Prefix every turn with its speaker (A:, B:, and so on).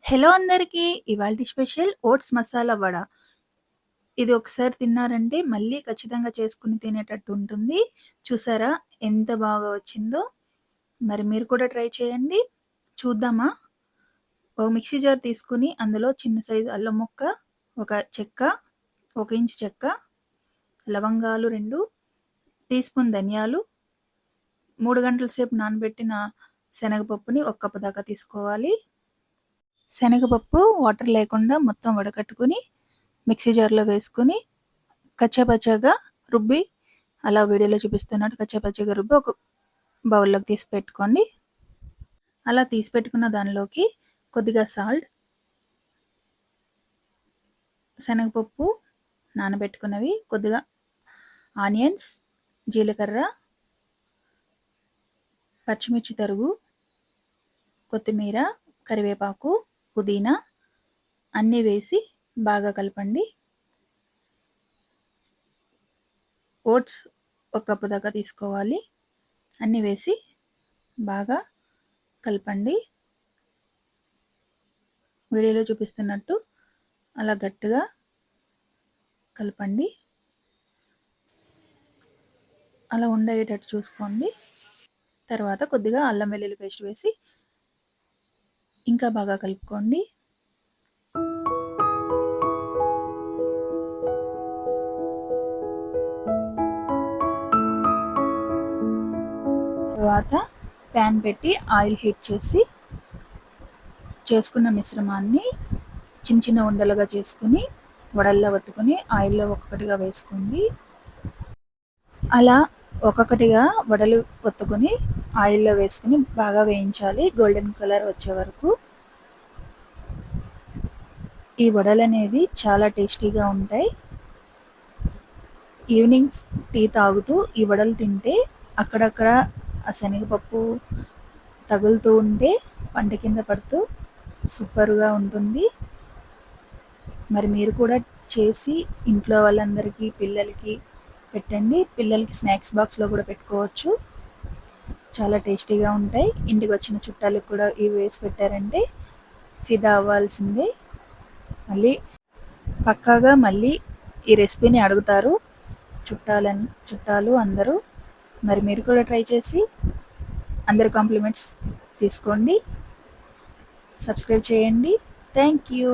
A: Hello అందరికీ! ఇవాల్టి special oats masala vada. ఇది ఒకసారి తిన్నారంటే మళ్ళీ ఖచ్చితంగా చేసుకొని తినేటట్టు ఉంటుంది. చూసారా ఎంత బాగా వచ్చిందో? మరి మీరు కూడా ట్రై చేయండి. చూద్దామా? ఒక మిక్సీ జార్ తీసుకొని అందులో చిన్న సైజు అల్లం ముక్క, ఒక చెక్క, 1 ఇంచు చెక్క, లవంగాలు 2, టీ స్పూన్ ధనియాలు, 3 గంటల సేపు నానబెట్టిన శనగపప్పుని 1 కప్పు దాకా తీసుకోవాలి. శనగపప్పు వాటర్ లేకుండా మొత్తం వడకట్టుకొని మిక్సీ జార్లో వేసుకొని కచ్చాపచ్చాగా రుబ్బి, అలా వీడియోలో చూపిస్తున్నట్టు కచ్చాపచ్చాగా రుబ్బి ఒక బౌల్లోకి తీసి పెట్టుకోండి. అలా తీసి పెట్టుకున్న దానిలోకి కొద్దిగా సాల్ట్, శనగపప్పు నానబెట్టుకున్నవి, కొద్దిగా ఆనియన్స్, జీలకర్ర, పచ్చిమిర్చి తరుగు, కొత్తిమీర, కరివేపాకు, పుదీనా అన్నీ వేసి బాగా కలపండి. ఓట్స్ 1 కప్పు దాకా తీసుకోవాలి. అన్నీ వేసి బాగా కలపండి. వీడియోలో చూపిస్తున్నట్టు అలా గట్టిగా కలపండి. అలా ఉండేటట్టు చూసుకోండి. తర్వాత కొద్దిగా అల్లం వెల్లుల్లి పేస్ట్ వేసి ఇంకా బాగా కలుపుకోండి. తర్వాత ప్యాన్ పెట్టి ఆయిల్ హీట్ చేసి చేసుకున్న మిశ్రమాన్ని చిన్న చిన్న ఉండలుగా చేసుకుని వడల్లో వత్తుకొని ఆయిల్లో ఒక్కొక్కటిగా వేసుకోండి. అలా ఒక్కొక్కటిగా వడలు ఒత్తుకొని ఆయిల్లో వేసుకుని బాగా వేయించాలి గోల్డెన్ కలర్ వచ్చే వరకు. ఈ వడలు అనేది చాలా టేస్టీగా ఉంటాయి. ఈవినింగ్స్ టీ తాగుతూ ఈ వడలు తింటే అక్కడక్కడ ఆ శనగపప్పు తగులుతూ ఉంటే పంట కింద పడుతూ సూపర్గా ఉంటుంది. మరి మీరు కూడా చేసి ఇంట్లో వాళ్ళందరికీ, పిల్లలకి పెట్టండి. పిల్లలకి స్నాక్స్ బాక్స్లో కూడా పెట్టుకోవచ్చు. చాలా టేస్టీగా ఉంటాయి. ఇంటికి వచ్చిన చుట్టాలకు కూడా ఇవి వేసి పెట్టారంటే ఫిదా అవ్వాల్సిందే. పక్కాగా మళ్ళీ ఈ రెసిపీని అడుగుతారు చుట్టాలు అందరూ. మరి మీరు కూడా ట్రై చేసి అందరి కాంప్లిమెంట్స్ తీసుకోండి. సబ్స్క్రైబ్ చేయండి. Thank you.